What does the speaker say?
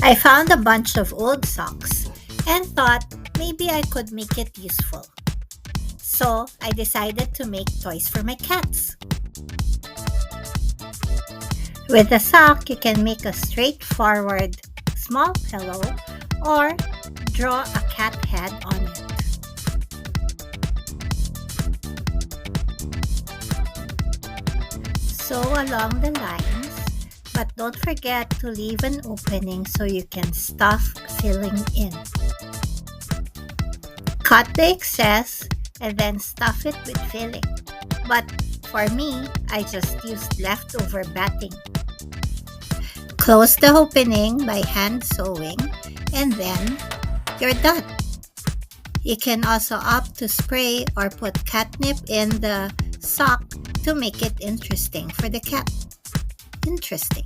I found a bunch of old socks and thought maybe I could make it useful. So I decided to make toys for my cats. With a sock, you can make a straightforward small pillow or draw a cat head on it. Sew along the lines, but don't forget to leave an opening so you can stuff filling in. Cut the excess and then stuff it with filling. But for me, I just used leftover batting. Close the opening by hand sewing and then you're done. You can also opt to spray or put catnip in the sock to make it interesting for the cat. Interesting.